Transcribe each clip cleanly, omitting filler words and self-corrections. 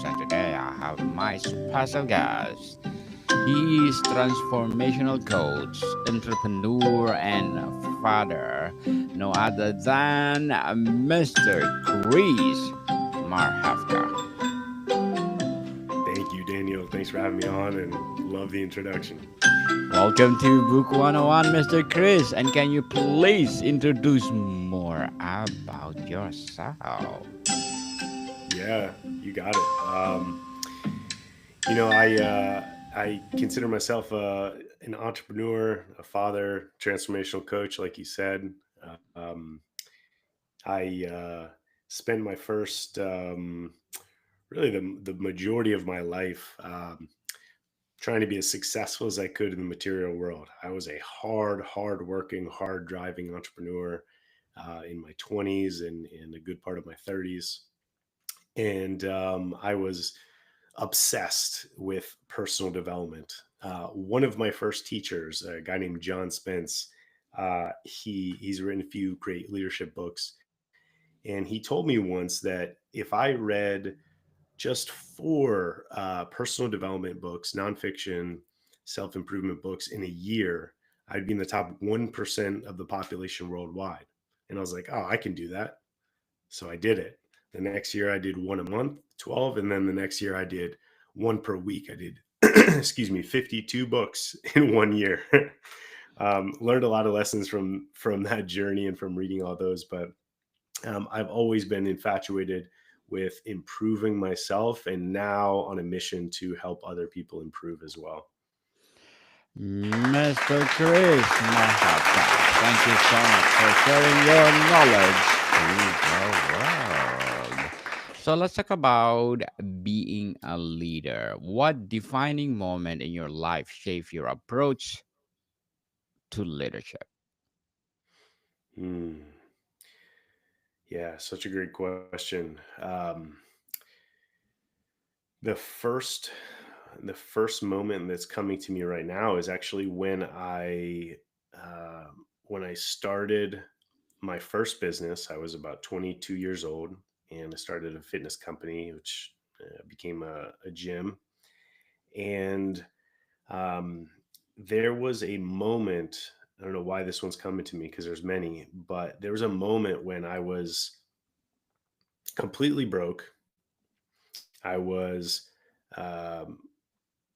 And today I have my special guest. He is transformational coach, entrepreneur, and father, no other than Mr. Chris Marhefka. Thank you, Daniel. Thanks for having me on and love the introduction. Welcome to Book 101, Mr. Chris. And can you please introduce more about yourself? Yeah, you got it. I consider myself an entrepreneur, a father, transformational coach, like you said. Um, I spent my first, really the majority of my life trying to be as successful as I could in the material world. I was a hard working, hard driving entrepreneur in my 20s and a good part of my 30s. And I was obsessed with personal development. One of my first teachers, a guy named John Spence, he's written a few great leadership books, and he told me once that if I read just four personal development books, nonfiction, self improvement books in a year, I'd be in the top 1% of the population worldwide. And I was like, oh, I can do that. So I did it. The next year I did one a month, 12. And then the next year I did one per week. I did, excuse me, 52 books in 1 year. Learned a lot of lessons from that journey and from reading all those. But I've always been infatuated with improving myself and now on a mission to help other people improve as well. Mr. Chris Marhefka, thank you so much for sharing your knowledge to the world. So let's talk about being a leader. What defining moment in your life shaped your approach to leadership? Hmm. Yeah, such a great question. The first the first moment that's coming to me right now is actually when I started my first business. I was about 22 years old, and I started a fitness company, which became a gym. And um, there was a moment. I don't know why this one's coming to me because there's many, but there was a moment when I was completely broke. I was um,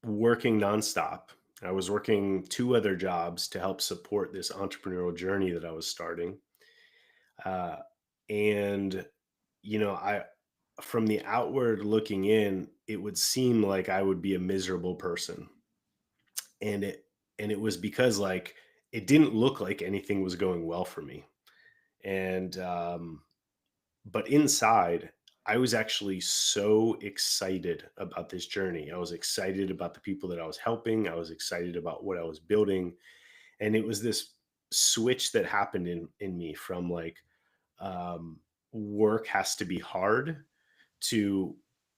working nonstop. I was working two other jobs to help support this entrepreneurial journey that I was starting. Uh, and, I, from the outward looking in, it would seem like I would be a miserable person. And it was because like, it didn't look like anything was going well for me. And, but inside, I was actually so excited about this journey. I was excited about the people that I was helping. I was excited about what I was building. And it was this switch that happened in me from like, um, work has to be hard to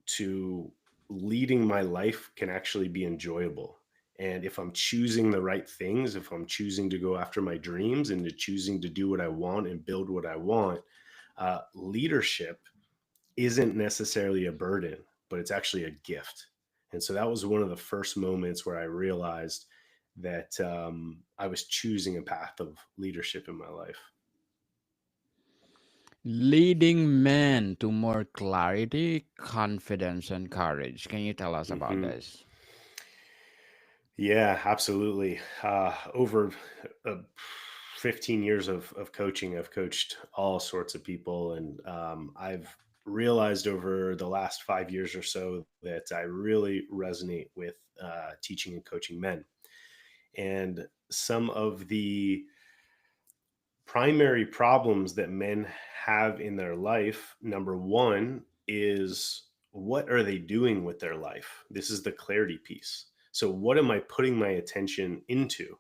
to leading my life can actually be enjoyable. And if I'm choosing the right things, if I'm choosing to go after my dreams and to choosing to do what I want and build what I want, leadership isn't necessarily a burden, but it's actually a gift. And so that was one of the first moments where I realized that I was choosing a path of leadership in my life. Leading men to more clarity, confidence, and courage. Can you tell us about Hmm. this? Yeah, absolutely. Over uh, 15 years of coaching, I've coached all sorts of people. And I've realized over the last 5 years or so that I really resonate with teaching and coaching men. And some of the primary problems that men have in their life, number one, is what are they doing with their life? This is the clarity piece. So, what am I putting my attention into?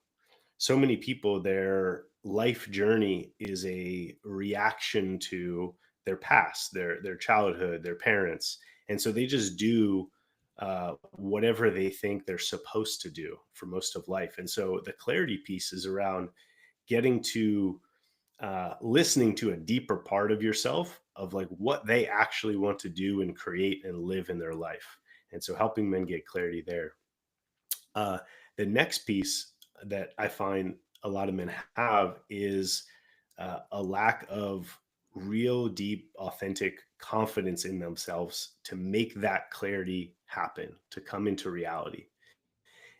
So many people, their life journey is a reaction to their past, their childhood, their parents, and so they just do whatever they think they're supposed to do for most of life. And so the clarity piece is around getting to listening to a deeper part of yourself of like what they actually want to do and create and live in their life. And so helping men get clarity there. Uh, the next piece that I find a lot of men have is a lack of real, deep, authentic confidence in themselves to make that clarity happen, to come into reality.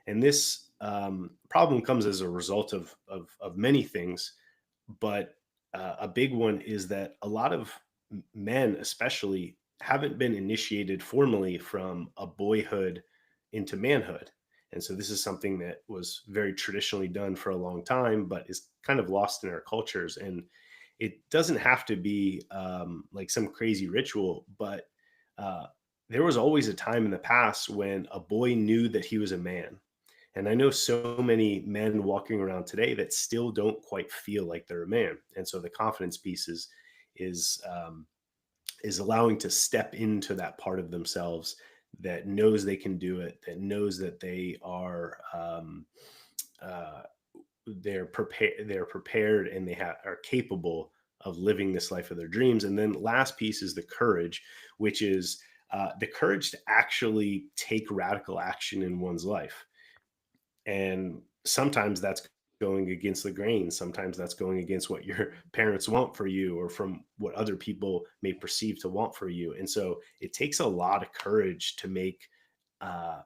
And this problem comes as a result of many things, but a big one is that a lot of men, especially, haven't been initiated formally from a boyhood into manhood. And so this is something that was very traditionally done for a long time, but is kind of lost in our cultures. And it doesn't have to be like some crazy ritual, but uh, there was always a time in the past when a boy knew that he was a man. And I know so many men walking around today that still don't quite feel like they're a man. And so the confidence piece is is allowing to step into that part of themselves that knows they can do it, that knows that they are uh, they're prepared, and are capable of living this life of their dreams. And then last piece is the courage, which is the courage to actually take radical action in one's life. And sometimes that's going against the grain, sometimes that's going against what your parents want for you or from what other people may perceive to want for you. And so it takes a lot of courage to make uh,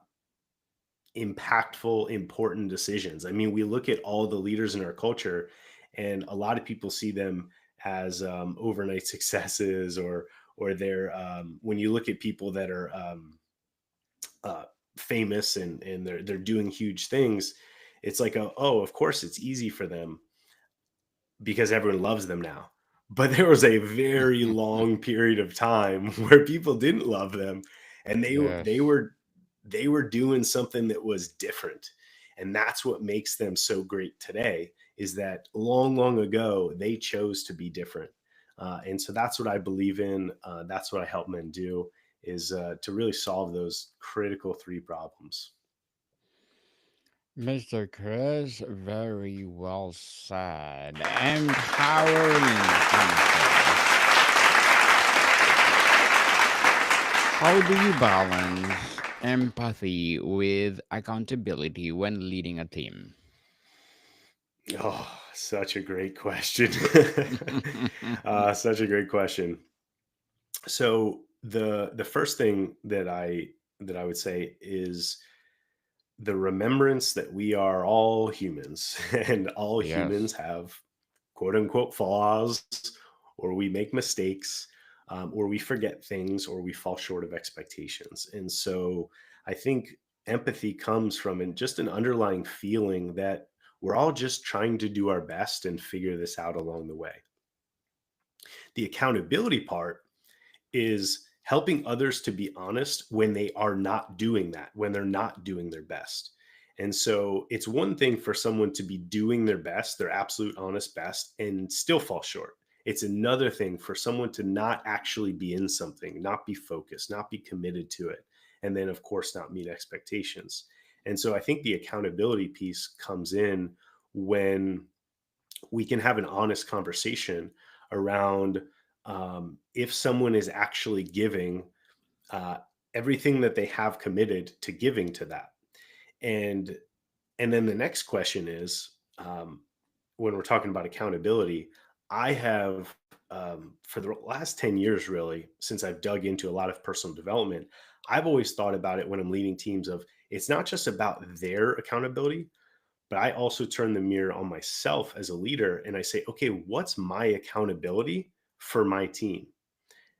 impactful, important decisions. I mean, we look at all the leaders in our culture, and a lot of people see them as overnight successes, or they're when you look at people that are uh, famous and they're doing huge things, it's like, oh, of course it's easy for them because everyone loves them now. But there was a very long period of time where people didn't love them, and Yes. they were doing something that was different. And that's what makes them so great today, is that long ago they chose to be different. And so that's what I believe in. That's what I help men do, is to really solve those critical three problems. Mr. Chris, very well said. Empowering answers. How do you balance empathy with accountability when leading a team? Oh, such a great question. Such a great question. So the first thing that I would say is the remembrance that we are all humans and all humans Yes. have quote unquote flaws, or we make mistakes, or we forget things, or we fall short of expectations. And so I think empathy comes from just an underlying feeling that we're all just trying to do our best and figure this out along the way. The accountability part is helping others to be honest when they are not doing that, when they're not doing their best. And so it's one thing for someone to be doing their best, their absolute honest best, and still fall short. It's another thing for someone to not actually be in something, not be focused, not be committed to it, and then, of course, not meet expectations. And so I think the accountability piece comes in when we can have an honest conversation around if someone is actually giving uh, everything that they have committed to giving to that. And and then the next question is, when we're talking about accountability, I have for the last 10 years, really, since I've dug into a lot of personal development, I've always thought about it when I'm leading teams of, it's not just about their accountability, but I also turn the mirror on myself as a leader, and I say, okay, what's my accountability for my team?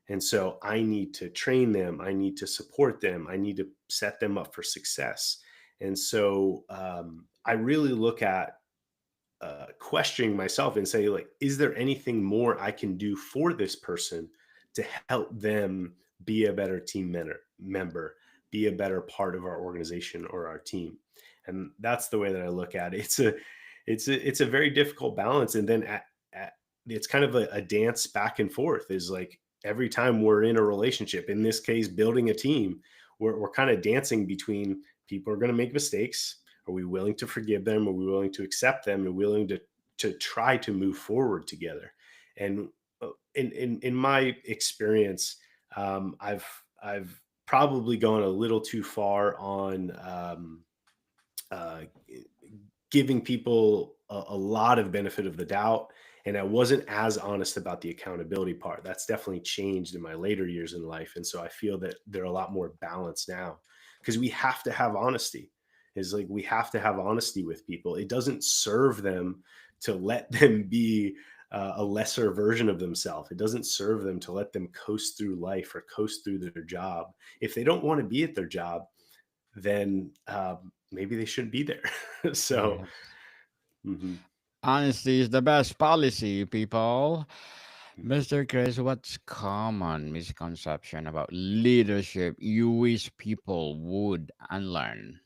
And so I need to train them, I need to support them, I need to set them up for success. And so I really look at questioning myself and say, like, is there anything more I can do for this person to help them be a better member, be a better part of our organization or our team? And that's the way that I look at it. It's a very difficult balance. And then it's kind of a dance back and forth. Is like every time we're in a relationship, in this case building a team, we're kind of dancing between, people are going to make mistakes. Are we willing to forgive them? Are we willing to accept them and willing to try to move forward together. And in my experience, I've probably gone a little too far on uh, giving people a lot of benefit of the doubt. And I wasn't as honest about the accountability part. That's definitely changed in my later years in life. And so I feel that they're a lot more balanced now, because we have to have honesty. Is like we have to have honesty with people. It doesn't serve them to let them be a lesser version of themselves. It doesn't serve them to let them coast through life or coast through their job. If they don't want to be at their job, then maybe they shouldn't be there. So, Yes. mhm, Honesty is the best policy, people. mhm. Mr. Chris, what's common misconception about leadership you wish people would unlearn?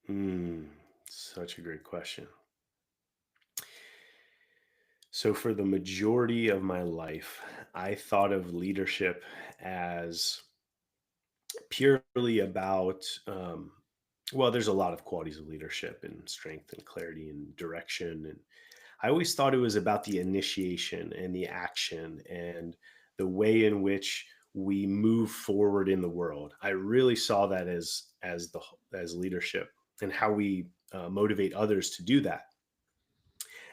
Mm, such a great question. So, for the majority of my life, I thought of leadership as purely about, well, there's a lot of qualities of leadership and strength and clarity and direction. And I always thought it was about the initiation and the action and the way in which we move forward in the world. I really saw that as leadership, and how we motivate others to do that.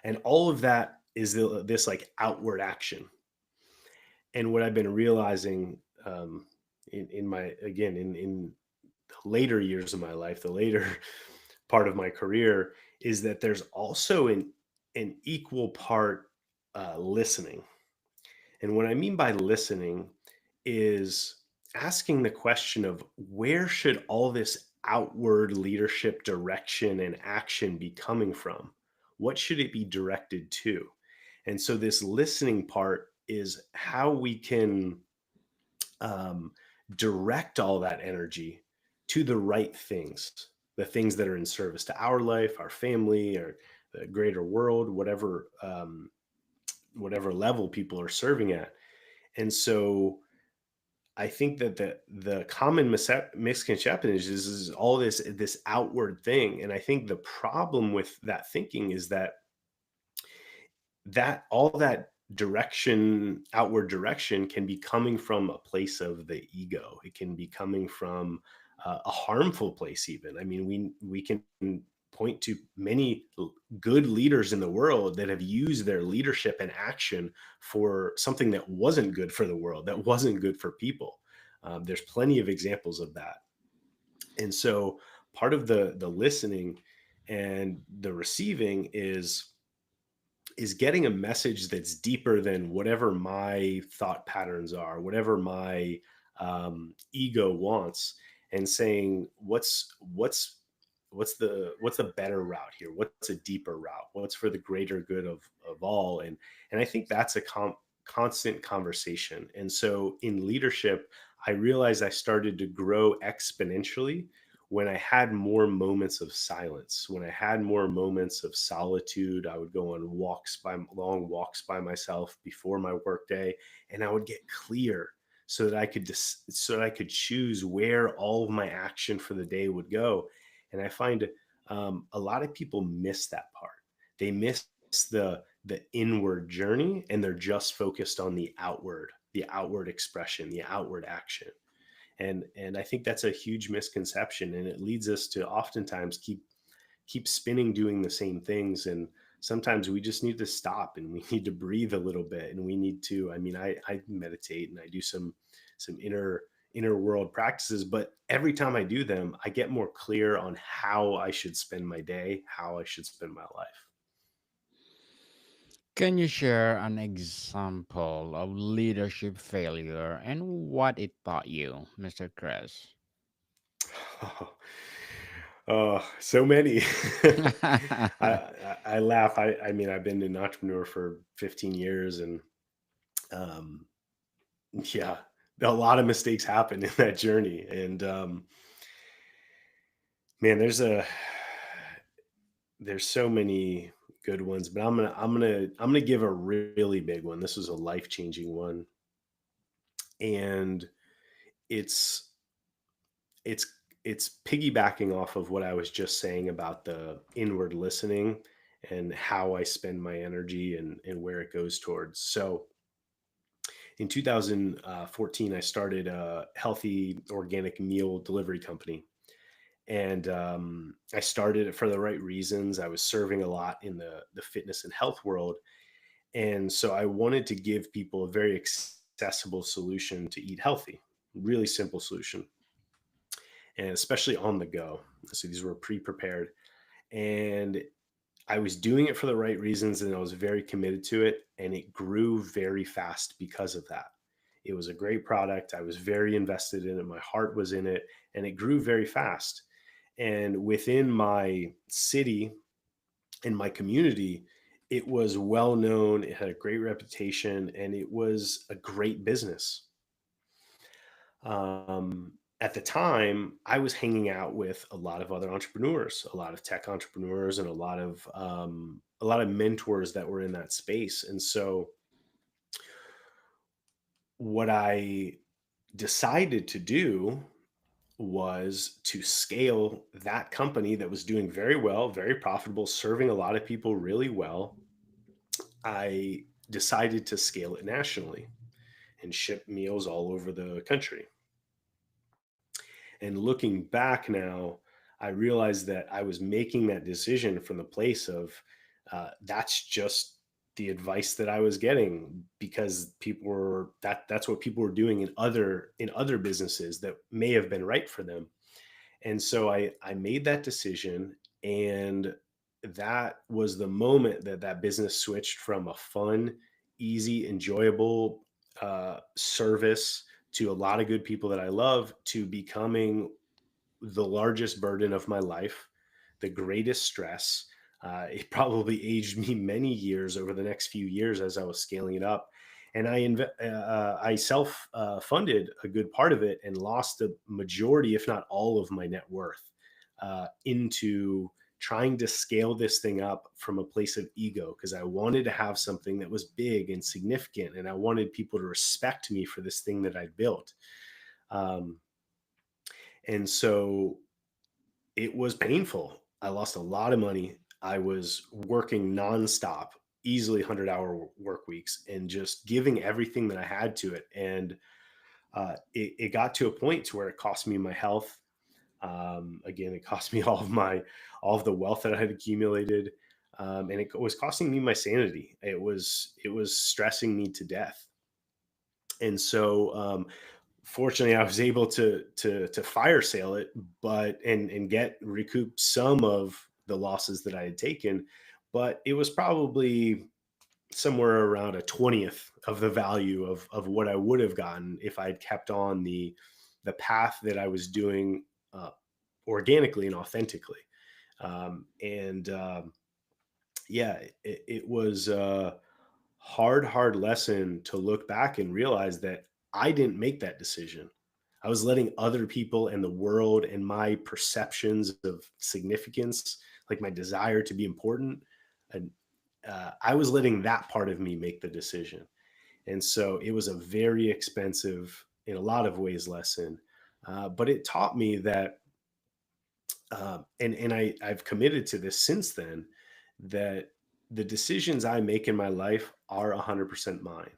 And all of that is this like outward action. And what I've been realizing, in my, again, in the later years of my life, the later part of my career, is that there's also an equal part listening. And what I mean by listening is asking the question of, where should all this outward leadership direction and action be coming from? What should it be directed to? And so this listening part is how we can um, direct all that energy to the right things, the things that are in service to our life, our family, or the greater world, whatever level people are serving at. And so I think that the common misconception is all this outward thing. And I think the problem with that thinking is that all that direction, outward direction, can be coming from a place of the ego. It can be coming from a harmful place even. I mean, we can point to many good leaders in the world that have used their leadership and action for something that wasn't good for the world, that wasn't good for people. There's plenty of examples of that. And so part of the listening and the receiving is getting a message that's deeper than whatever my thought patterns are, whatever my ego wants, and saying what's the better route here? What's a deeper route? What's for the greater good of all? And I think that's a constant conversation. And so in leadership, I realized I started to grow exponentially when I had more moments of silence, when I had more moments of solitude. I would go on long walks by myself before my workday, and I would get clear so that I could choose where all of my action for the day would go. And I find a lot of people miss that part. They miss the inward journey, and they're just focused on the outward expression, the outward action. And I think that's a huge misconception, and it leads us to oftentimes keep spinning doing the same things. And sometimes we just need to stop, and we need to breathe a little bit, and we need to, I mean, I meditate and I do some inner world practices, but every time I do them, I get more clear on how I should spend my day, how I should spend my life. Can you share an example of leadership failure and what it taught you, Mr. Chris? Oh, so many. I laugh. I mean, I've been an entrepreneur for 15 years, and um, yeah, a lot of mistakes happen in that journey. And man, there's so many good ones, but I'm gonna give a really big one. This was a life changing one, and it's it's it's piggybacking off of what I was just saying about the inward listening and how I spend my energy and where it goes towards. So in 2014, I started a healthy organic meal delivery company. And I started it for the right reasons. I was serving a lot in the fitness and health world. And so I wanted to give people a very accessible solution to eat healthy, really simple solution, and especially on the go. So these were pre prepared. And I was doing it for the right reasons and I was very committed to it. And it grew very fast because of that. It was a great product. I was very invested in it. My heart was in it and it grew very fast. And within my city, in my community, it was well known. It had a great reputation and it was a great business. At the time, I was hanging out with a lot of other entrepreneurs, a lot of tech entrepreneurs, and a lot of mentors that were in that space. And so, what I decided to do was to scale that company that was doing very well, very profitable, serving a lot of people really well. I decided to scale it nationally and ship meals all over the country. And looking back now, I realized that I was making that decision from the place of that's just the advice that I was getting because people were that's what people were doing in other businesses that may have been right for them. And so I made that decision, and that was the moment that that business switched from a fun, easy, enjoyable service to a lot of good people that I love to becoming the largest burden of my life, the greatest stress. It probably aged me many years over the next few years as I was scaling it up. And I self funded a good part of it and lost the majority, if not all, of my net worth into trying to scale this thing up from a place of ego because I wanted to have something that was big and significant, and I wanted people to respect me for this thing that I built. Um, and so it was painful. I lost a lot of money. I was working nonstop, easily 100-hour work weeks, and just giving everything that I had to it. And it got to a point to where it cost me my health. Again, it cost me all of the wealth that I had accumulated, and it was costing me my sanity. It was stressing me to death. And so fortunately I was able to fire sale it, but and get recoup some of the losses that I had taken, but it was probably somewhere around a 20th of the value of what I would have gotten if I'd kept on the path that I was doing organically and authentically. And Yeah, it was a hard lesson to look back and realize that I didn't make that decision. I was letting other people and the world and my perceptions of significance, like my desire to be important, and I was letting that part of me make the decision. And so it was a very expensive, in a lot of ways, lesson. But it taught me that, I've committed to this since then, that the decisions I make in my life are 100% mine.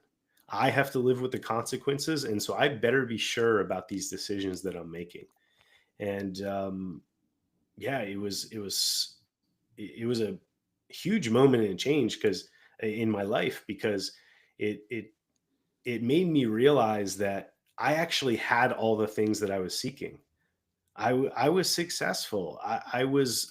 I have to live with the consequences, and so I better be sure about these decisions that I'm making. And Yeah, it was a huge moment and change because in my life, because it it it made me realize that I actually had all the things that I was seeking. I was successful. I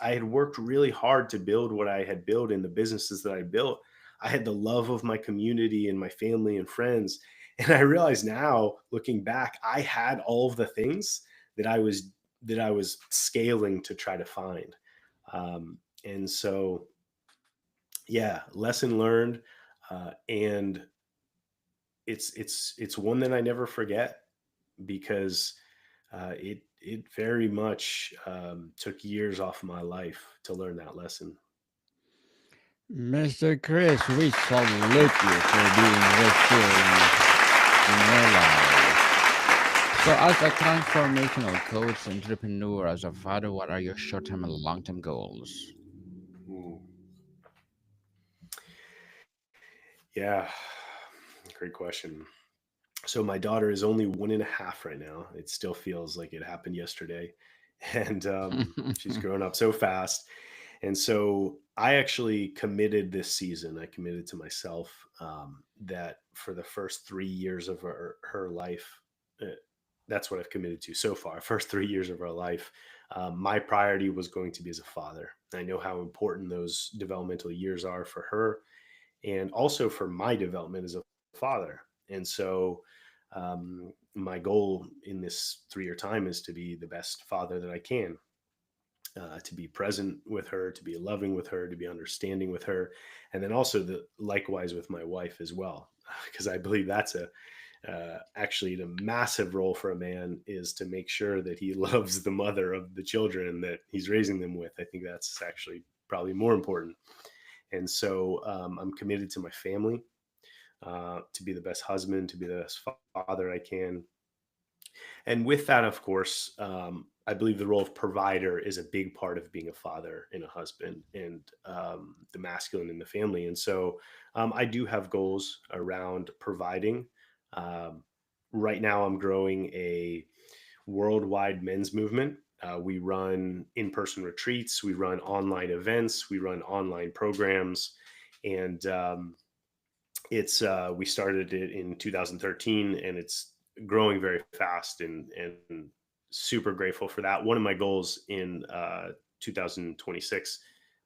had worked really hard to build what I had built in the businesses that I built. I had the love of my community and my family and friends. And I realize now, looking back, I had all of the things that I was scaling to try to find. And so, yeah, lesson learned, and it's one that I never forget because it very much took years off my life to learn that lesson. Mr. Chris, we salute you for being resilient in your life. So, as a transformational coach, entrepreneur, as a father, what are your short term and long term goals? Mm. Yeah, great question. So my daughter is only 1.5 right now. It still feels like it happened yesterday. And she's grown up so fast. And so I actually committed this season, I committed to myself that for the first 3 years of her life, uh, that's what I've committed to so far. First 3 years of our life, my priority was going to be as a father. I know how important those developmental years are for her and also for my development as a father. And so, my goal in this 3 year time is to be the best father that I can, to be present with her, to be loving with her, to be understanding with her, and then also the likewise with my wife as well, because I believe that's a actually the massive role for a man is to make sure that he loves the mother of the children that he's raising them with. I think that's actually probably more important. And so I'm committed to my family, to be the best husband, to be the best father I can. And with that, of course, I believe the role of provider is a big part of being a father and a husband, and the masculine in the family. And so I do have goals around providing. Um, right now, I'm growing a worldwide men's movement. We run in person retreats, we run online events, we run online programs. And it's we started it in 2013, and it's growing very fast, and super grateful for that. One of my goals in 2026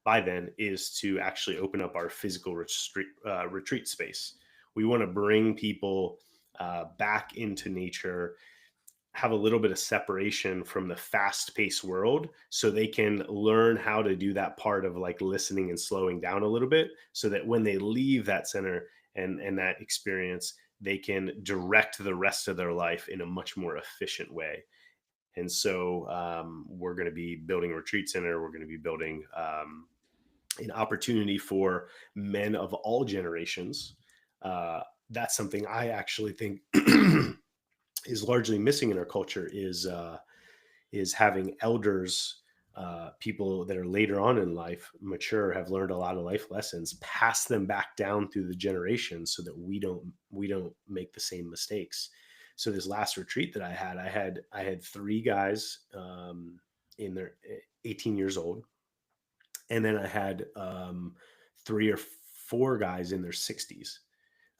by then is to actually open up our physical retreat space. We want to bring people back into nature, have a little bit of separation from the fast paced world so they can learn how to do that part of like listening and slowing down a little bit, so that when they leave that center and that experience, they can direct the rest of their life in a much more efficient way. And so we're going to be building a retreat center. We're going to be building an opportunity for men of all generations. uh, that's something I actually think is largely missing in our culture, is having elders, people that are later on in life, mature, have learned a lot of life lessons, pass them back down through the generations so that we don't make the same mistakes. So this last retreat that I had three guys, in their 18 years old, and then I had three or four guys in their 60s,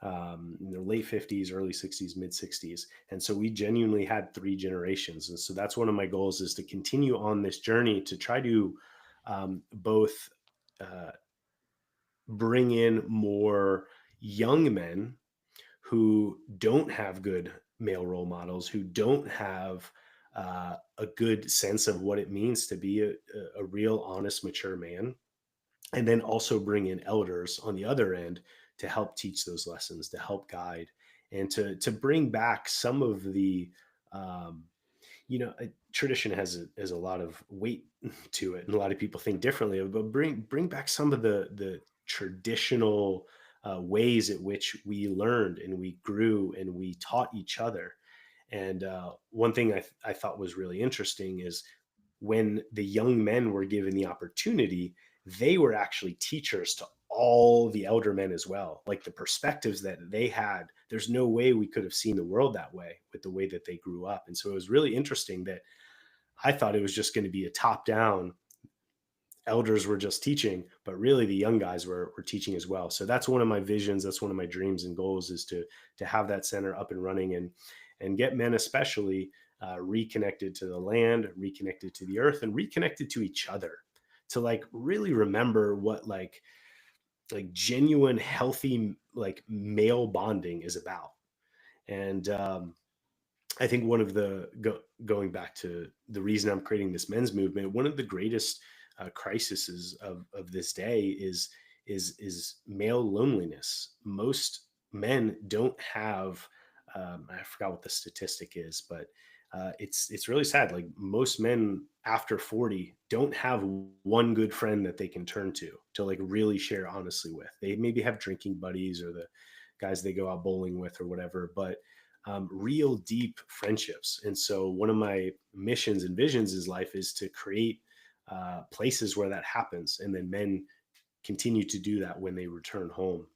in their late 50s, early 60s, mid 60s. And so we genuinely had three generations. And so that's one of my goals, is to continue on this journey to try to both uh, bring in more young men who don't have good male role models, who don't have a good sense of what it means to be a real, honest, mature man, and then also bring in elders on the other end to help teach those lessons, to help guide, and to bring back some of the um, tradition has a lot of weight to it, and a lot of people think differently, but bring back some of the traditional ways at which we learned and we grew and we taught each other. And one thing I thought was really interesting is when the young men were given the opportunity, they were actually teachers to all the elder men as well. Like the perspectives that they had, there's no way we could have seen the world that way with the way that they grew up. And so it was really interesting that I thought it was just going to be a top down, elders were just teaching, but really the young guys were teaching as well. So that's one of my visions. That's one of my dreams and goals, is to have that center up and running, and get men especially reconnected to the land, reconnected to the earth, and reconnected to each other, to like really remember what like genuine, healthy, like male bonding is about. And I think one of going back to the reason I'm creating this men's movement, one of the greatest crises of this day is male loneliness. Most men don't have. I forgot what the statistic is, but it's really sad. Like most men after 40 don't have one good friend that they can turn to like really share honestly with. They maybe have drinking buddies or the guys they go out bowling with or whatever, but real deep friendships. And so one of my missions and visions in life is to create places where that happens, and then men continue to do that when they return home.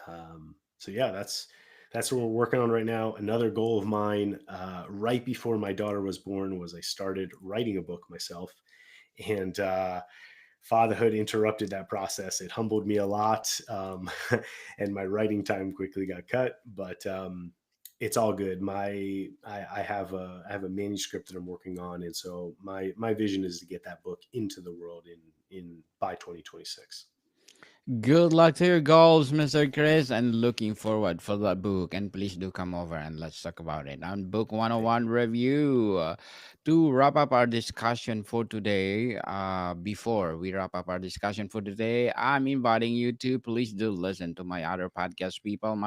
So yeah, that's what we're working on right now. Another goal of mine, right before my daughter was born, was I started writing a book myself, and fatherhood interrupted that process. It humbled me a lot, and my writing time quickly got cut. But it's all good. I have a manuscript that I'm working on, and so my vision is to get that book into the world in by 2026. Good luck to your goals, Mr. Chris, and looking forward for that book. And please do come over and let's talk about it on Book Thank 101 you. review. To wrap up our discussion for today, before we wrap up our discussion for today, I'm inviting you to please do listen to my other podcast, people,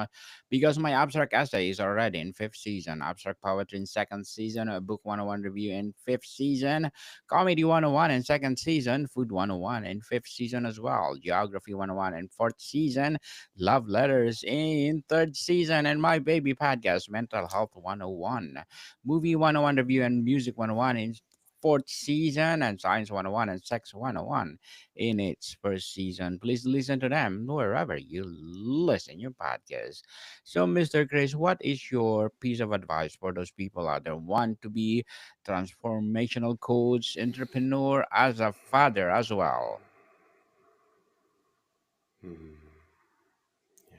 because my abstract essay is already in fifth season, abstract poetry in second season, a Book 101 review in fifth season, Comedy 101 in second season, Food 101 in fifth season as well, Geography 101 in fourth season, Love Letters in third season, and my baby podcast, Mental Health 101, Movie 101 review and Music 101 in fourth season, and Science 101 and Sex 101 in its first season. Please listen to them wherever you listen your podcast. So, Mr. Chris, what is your piece of advice for those people out there want to be transformational coach, entrepreneur, as a father as well? Hmm. Yeah.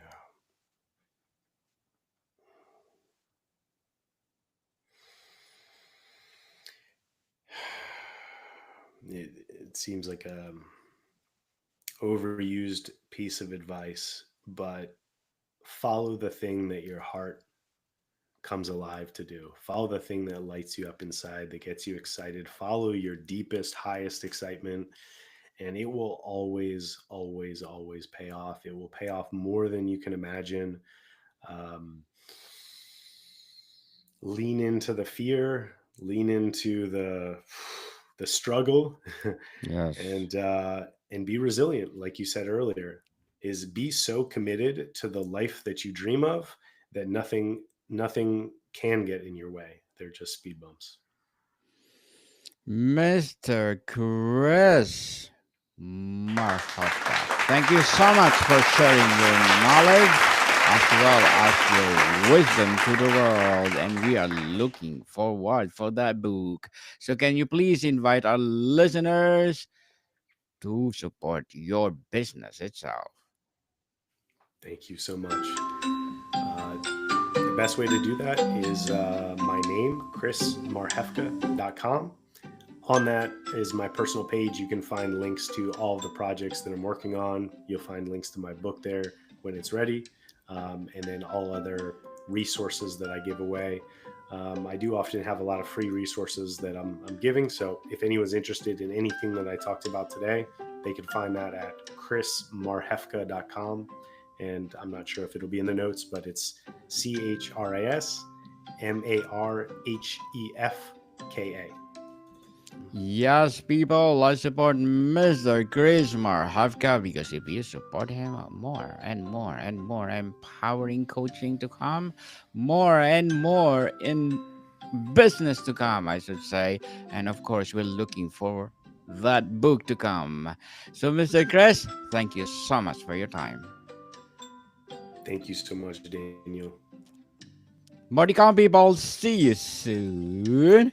It seems like a overused piece of advice, but follow the thing that your heart comes alive to do. Follow the thing that lights you up inside, that gets you excited. Follow your deepest, highest excitement, and it will always, always, always pay off. It will pay off more than you can imagine. Um, Lean into the fear, lean into the struggle, Yes. and be resilient. Like you said earlier, is be so committed to the life that you dream of that nothing can get in your way. They're just speed bumps. Mr. Chris Marhefka, thank you so much for sharing your knowledge as well as your wisdom to the world. And we are looking forward for that book. So can you please invite our listeners to support your business itself? Thank you so much. The best way to do that is my name, chrismarhefka.com. On that is my personal page. You can find links to all of the projects that I'm working on. You'll find links to my book there when it's ready, and then all other resources that I give away. I do often have a lot of free resources that I'm giving. So if anyone's interested in anything that I talked about today, they can find that at chrismarhefka.com. And I'm not sure if it'll be in the notes, but it's ChrisMarhefka. Yes, people, let's support Mr. Chris Marhefka because if you support him, more and more and more empowering coaching to come, more and more in business to come, I should say. And of course, we're looking for that book to come. So, Mr. Chris, thank you so much for your time. Thank you so much, Daniel. More to come, people. See you soon.